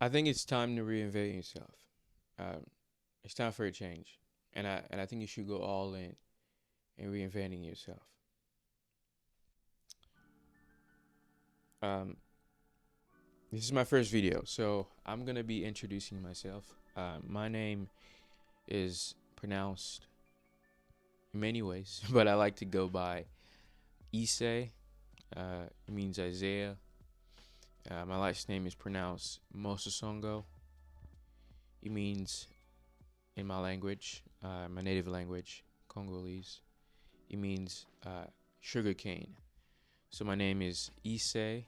I think it's time to reinvent yourself. Um, it's time for a change, and I think you should go all in reinventing yourself. Um, this is my first video, so I'm gonna be introducing myself. My name is pronounced in many ways, but I like to go by Issei. It means Isaiah. My last name is pronounced Mososongo. It means in my language, my native language, Congolese. It means sugar cane. So my name is Issei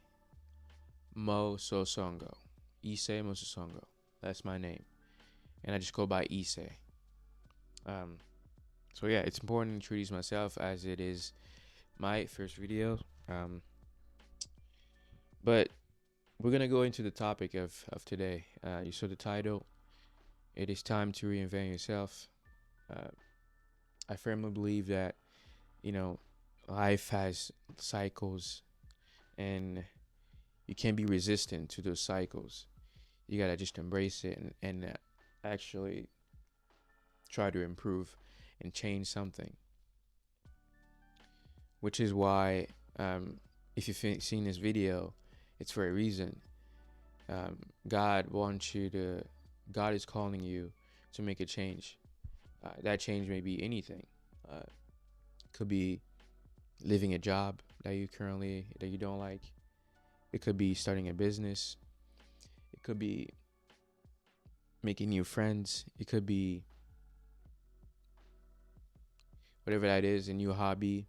Mososongo. Issei Mososongo. That's my name, and I just go by Issei. Um, so yeah, it's important to introduce myself as it is my first video. Um, but we're gonna go into the topic of today. You saw the title. It is time to reinvent yourself. Uh, I firmly believe that you know life has cycles, and you can't be resistant to those cycles. You gotta just embrace it and actually try to improve and change something. Which is why, if you've seen this video, it's for a reason. God wants you to. God is calling you to make a change. That change may be anything. Uh, could be leaving a job that you don't like. It could be starting a business. It could be making new friends. It could be whatever that is, a new hobby,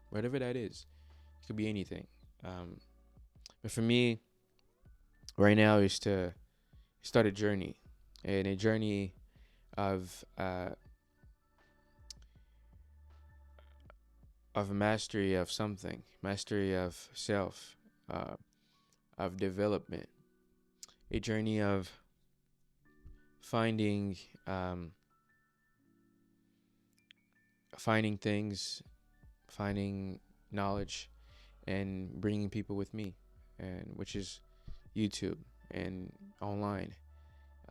whatever that is. It could be anything. Um, but for me, right now is to start a journey, and a journey of mastery of something, mastery of self, uh, of development, a journey of finding um, finding things, finding knowledge, and bringing people with me, and which is YouTube and online,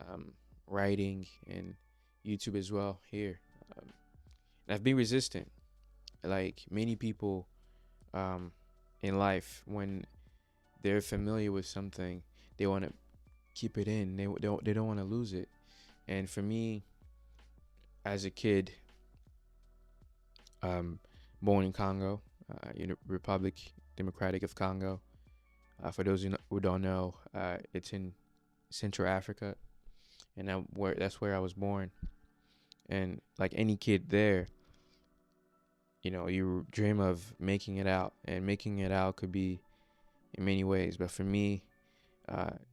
um, writing and YouTube as well here. Um, and I've been resistant, like many people um, in life. When they're familiar with something, they want to keep it in. They don't want to lose it. And for me, as a kid, um, born in Congo, Republic Democratic of Congo. For those who don't know, it's in Central Africa, and that's where I was born. And like any kid there, you dream of making it out, and making it out could be in many ways. But for me,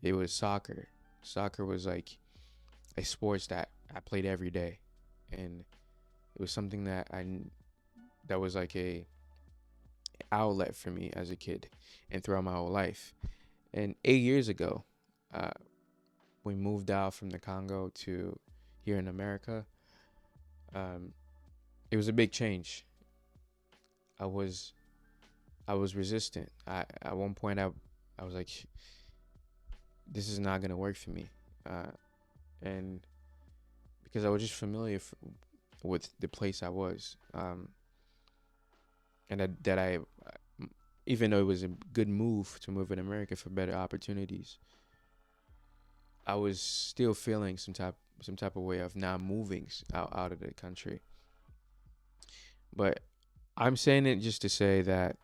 it was soccer. Soccer was like a sports that I played every day, and it was something that was like a outlet for me as a kid and throughout my whole life. And 8 years ago, uh, we moved out from the Congo to here in America. Um, it was a big change. I was I was resistant. At one point I was like, this is not gonna work for me, and because I was just familiar with the place I was, and that I even though it was a good move to move in America for better opportunities, I was still feeling some type of way of not moving out of the country. But I'm saying it just to say that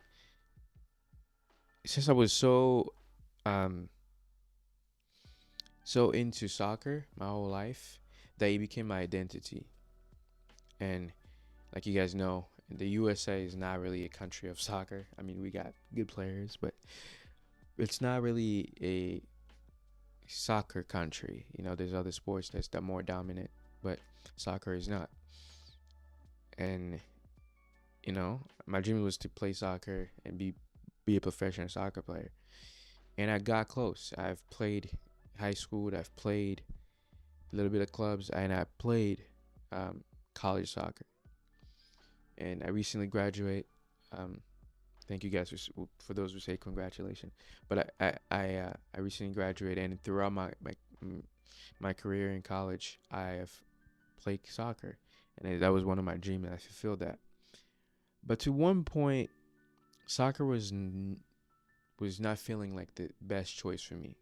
since I was um so into soccer my whole life, that it became my identity. And like you guys know, the USA is not really a country of soccer. I mean, we got good players, but it's not really a soccer country. There's other sports that more dominant, but soccer is not. And my dream was to play soccer and be a professional soccer player. And I got close. I've played high school. I've played a little bit of clubs, and I played um, college soccer. And I recently graduated. Um, thank you guys for those who say congratulations. But I recently graduated, and throughout mm, my career in college, I have played soccer, and that was one of my dreams, and I fulfilled that. But to one point, soccer was not feeling like the best choice for me.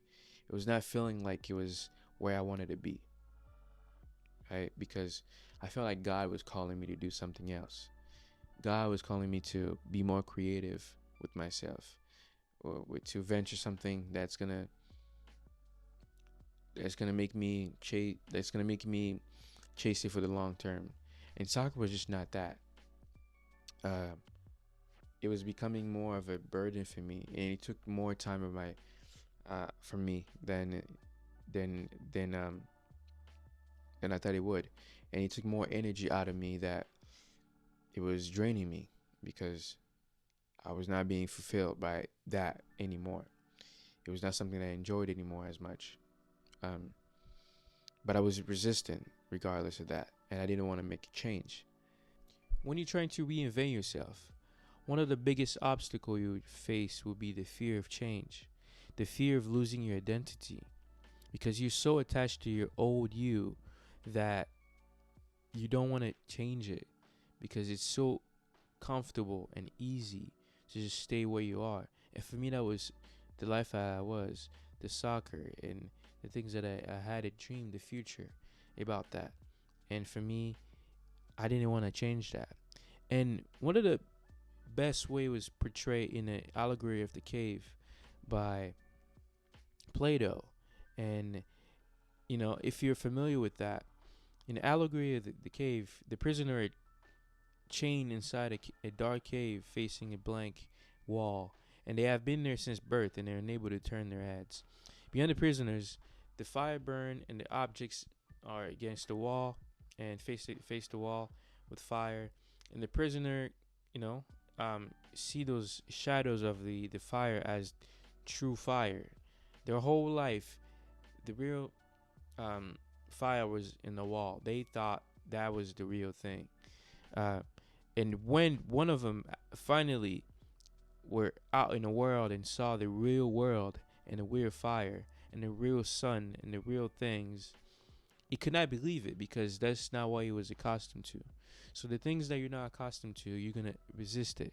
It was not feeling like it was where I wanted to be, right? Because I felt like God was calling me to do something else. God was calling me to be more creative with myself, or to venture something that's gonna make me chase it for the long term. And soccer was just not that. Uh, it was becoming more of a burden for me, and it took more time of my from me than than um than I thought it would, and it took more energy out of me that it was draining me because I was not being fulfilled by that anymore. It was not something I enjoyed anymore as much. Um, but I was resistant regardless of that, and I didn't want to make a change. When you're trying to reinvent yourself, one of the biggest obstacles you would face will be the fear of change, the fear of losing your identity, because you're so attached to your old you that you don't want to change it because it's so comfortable and easy to just stay where you are. And for me, that was the life I was, the soccer and the things that I had a dream, the future about that. And for me, I didn't want to change that. And one of the best way was portrayed in the allegory of the cave by Plato. And, if you're familiar with that, in the allegory of the cave, the prisoner had chained inside a dark cave facing a blank wall, and they have been there since birth, and they're unable to turn their heads. Beyond the prisoners, the fire burn, and the objects are against the wall and face the wall with fire, and the prisoner, you know, see those shadows of the fire as true fire. Their whole life, the real um, fire was in the wall. They thought that was the real thing. Uh, and when one of them finally were out in the world and saw the real world and the real fire and the real sun and the real things, he could not believe it because that's not what he was accustomed to. So the things that you're not accustomed to, you're gonna resist it,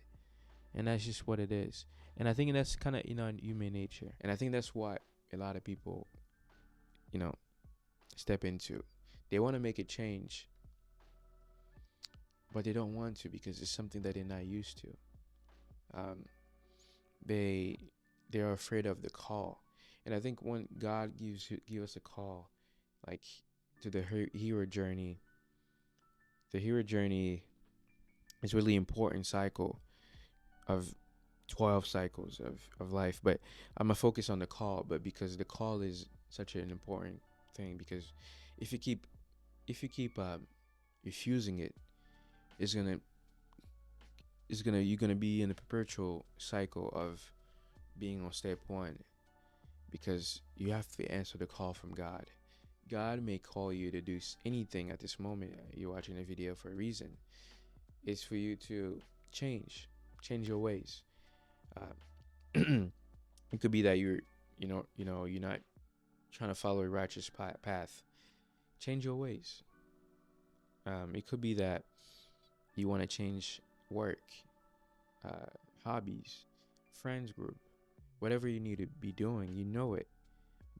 and that's just what it is. And I think that's kind of human nature, and I think that's what a lot of people, you know, step into. They want to make a change, but they don't want to because it's something that they're not used to. Um, they they're afraid of the call, and I think when God give us a call, like to the hero journey, the hero journey is really important cycle of 12 cycles of life. But I'm gonna focus on the call, but because the call is such an important thing, because if you keep refusing it, it's gonna you're gonna be in a perpetual cycle of being on step one, because you have to answer the call from God. God may call you to do anything at this moment. You're watching a video for a reason. It's for you to change your ways. It could be that you're not trying to follow a righteous path. Change your ways. It could be that you want to change work, uh, hobbies, friends group, whatever you need to be doing. You know it,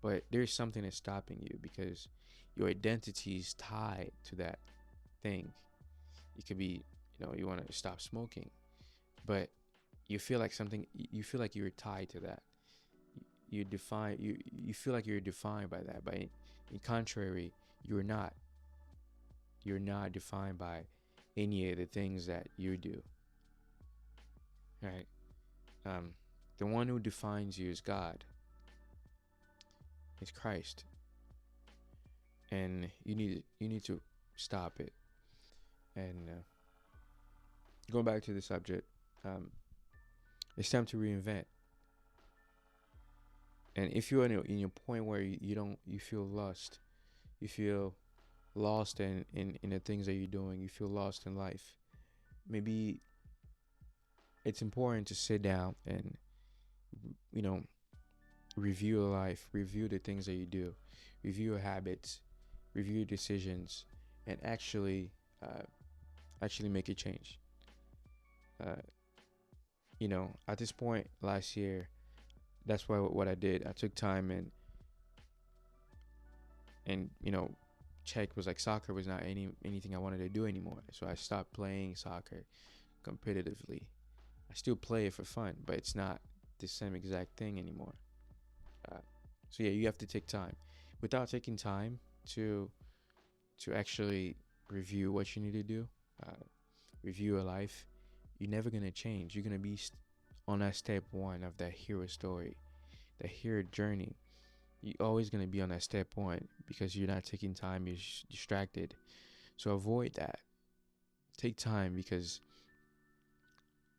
but there's something that's stopping you because your identity is tied to that thing. It could be, you want to stop smoking, but you feel like you're tied to that. You feel like you're defined by that, but in contrary, you're not. You're not defined by any of the things that you do, right? Um, the one who defines you is God. It's Christ, and you need to stop it. And going back to the subject, um, it's time to reinvent. And if you're in your point where you feel lost, you feel lost in the things that you're doing, you feel lost in life, maybe it's important to sit down and, you know review your life, review the things that you do, review your habits, review your decisions, and uh, actually make a change. Uh, at this point last year, that's why what I did. I took time and check was like soccer was not anything I wanted to do anymore. So I stopped playing soccer competitively. I still play it for fun, but it's not the same exact thing anymore. Uh, so yeah, you have to take time. Without taking time to actually review what you need to do, uh, review your life, you're never gonna change. You're gonna be on that step one of that hero story, the hero journey. You're always gonna be on that step one because you're not taking time. You're distracted. So avoid that. Take time because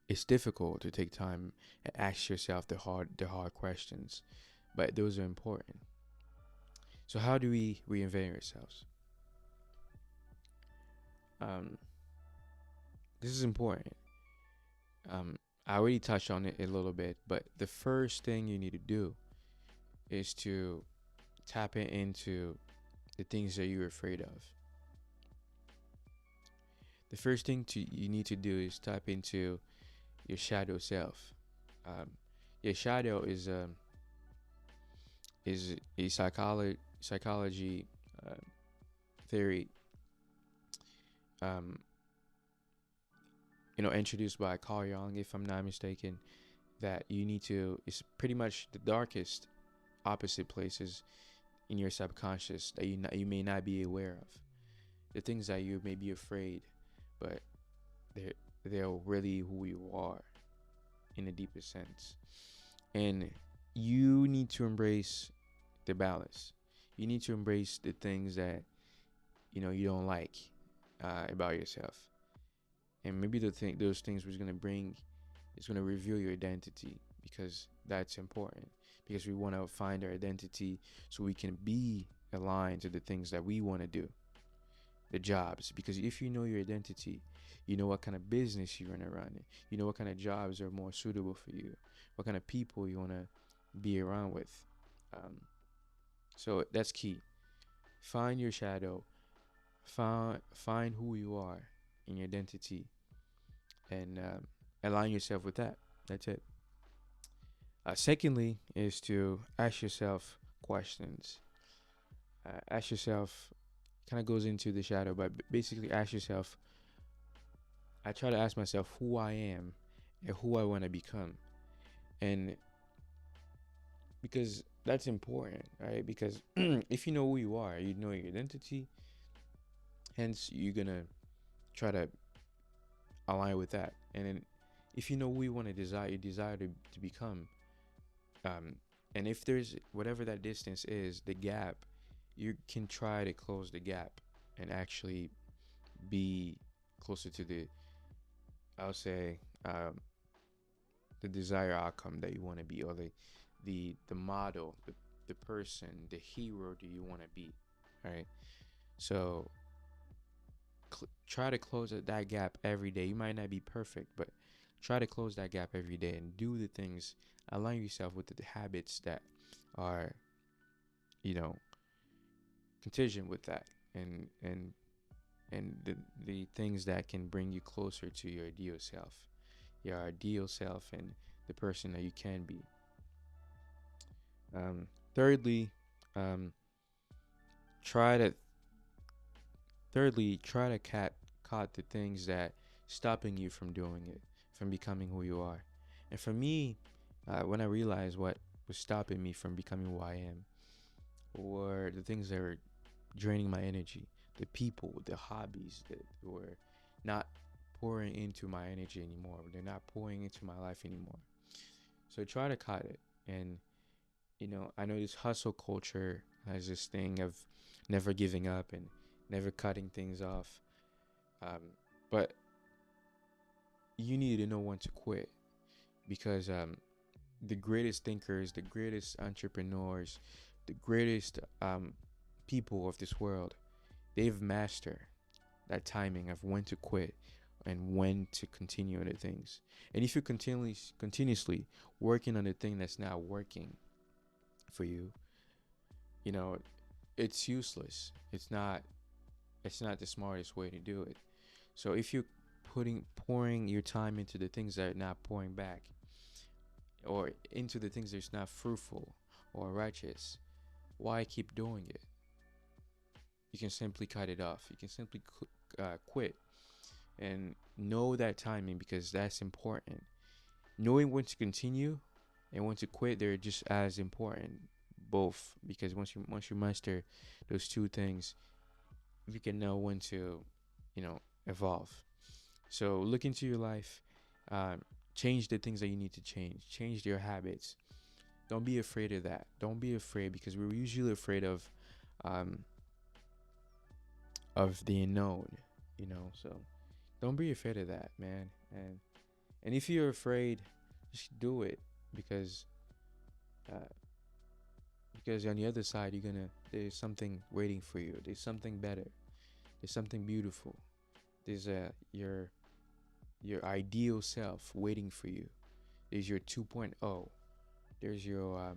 it's difficult to take time and ask yourself the hard questions, but those are important. So how do we reinvent ourselves? Um, this is important. I already touched on it a little bit, but the first thing you need to do is to tap into the things that you're afraid of. The first thing you need to do is tap into your shadow self. Um, your shadow is a psychology uh, theory, um, introduced by Carl Jung, if I'm not mistaken. That you need to is pretty much the darkest opposite places in your subconscious that you may not be aware of. The things that you may be afraid, but they're they're really who you are in the deepest sense. And you need to embrace the balance. You need to embrace the things that you don't like about yourself, and maybe those things was gonna bring is gonna reveal your identity because that's important. Because we want to find our identity so we can be aligned to the things that we want to do, the jobs. Because if you know your identity, you know what kind of business you want to run. You know what kind of jobs are more suitable for you. What kind of people you want to be around with. Um, so that's key. Find your shadow. Find who you are in your identity, and align yourself with that. That's it. Secondly, is to ask yourself questions. Ask yourself, kind of goes into the shadow, but basically ask yourself. I try to ask myself who I am and who I want to become, and because that's important, right? Because if you know who you are, you know your identity. Hence, you're gonna try to align with that. And then, if you know who you desire to become, um, and if there's whatever that distance is, the gap, you can try to close the gap and actually be closer to I'll say, the desired outcome that you want to be, or the model, the person, the hero that you want to be, right? So try to close that gap every day. You might not be perfect, but try to close that gap every day and do the things, align yourself with the habits that are, you know, contingent with that, and the things that can bring you closer to your ideal self, and the person that you can be. Thirdly, um, try to try to cut the things that stopping you from doing it, from becoming who you are. And for me, when I realized what was stopping me from becoming who I am, were the things that were draining my energy, the people, the hobbies that were not pouring into my energy anymore. They're not pouring into my life anymore. So try to cut it. And I know this hustle culture has this thing of never giving up and never cutting things off. But you need to know when to quit, because the greatest thinkers, the greatest entrepreneurs, the greatest people of this world, they've mastered that timing of when to quit and when to continue other things. And if you're continuously working on the thing that's not working, for you, you know, it's useless. It's not the smartest way to do it. So if you're pouring your time into the things that are not pouring back, or into the things that's not fruitful or righteous, why keep doing it? You can simply cut it off. You can simply quit, and know that timing, because that's important. Knowing when to continue and when to quit, they're just as important, both, because once you master those two things, you can know when to, evolve. So look into your life, um, change the things that you need to change your habits. Don't be afraid of that. Don't be afraid, because we're usually afraid um, of the unknown, so don't be afraid of that, man. And if you're afraid, just do it, because uh, on the other side, there's something waiting for you. There's something better. There's something beautiful. There's your ideal self waiting for you. There's your 2.0. There's your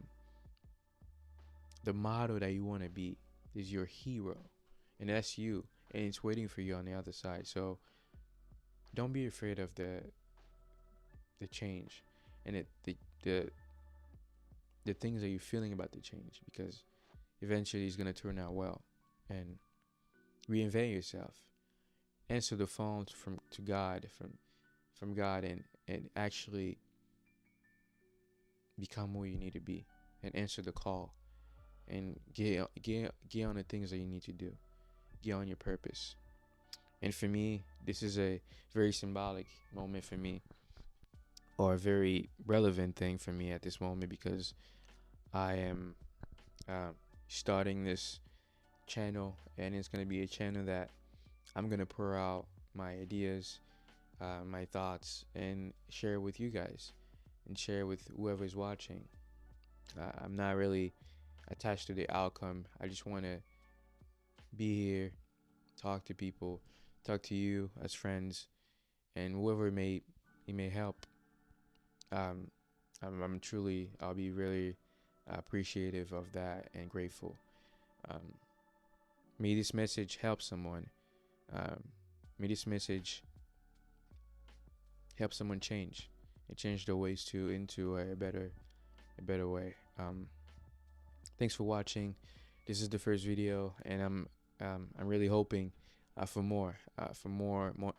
the model that you want to be. There's your hero, and that's you, and it's waiting for you on the other side. So don't be afraid of the change, and the things that you're feeling about the change, because eventually it's gonna turn out well. And reinvent yourself. Answer the phone to God, from God, and actually become who you need to be, and answer the call, and get on the things that you need to do. Get on your purpose. And for me, this is a very symbolic moment for me, or a very relevant thing for me at this moment, because I am starting this channel, and it's going to be a channel that I'm going to pour out my ideas, my thoughts, and share with you guys, and share with whoever's watching. I'm not really attached to the outcome. I just want to be here, talk to people, talk to you as friends, and whoever may help. Um, I'll be really appreciative of that, and grateful. Um, May this message help someone. Um, May this message help someone change, and change their ways to into a better way. Thanks for watching. This is the first video, and I'm really hoping for more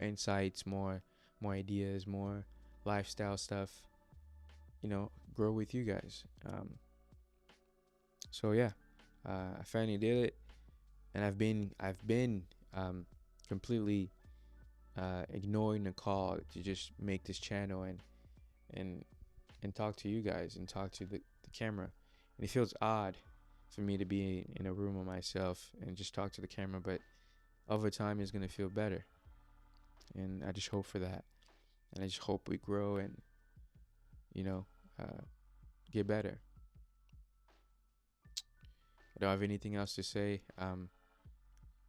insights, more ideas, more lifestyle stuff. Grow with you guys. So yeah, I finally did it, and I've been completely ignoring the call to just make this channel, and talk to you guys, and talk to the camera. And it feels odd for me to be in a room with myself and just talk to the camera, but over time it's gonna feel better, and I just hope for that, and I just hope we grow, and you know uh, get better. I don't have anything else to say.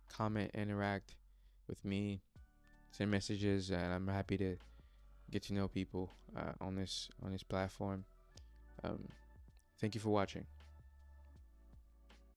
Comment, interact with me, send messages, and I'm happy to get to know people on this platform. Thank you for watching.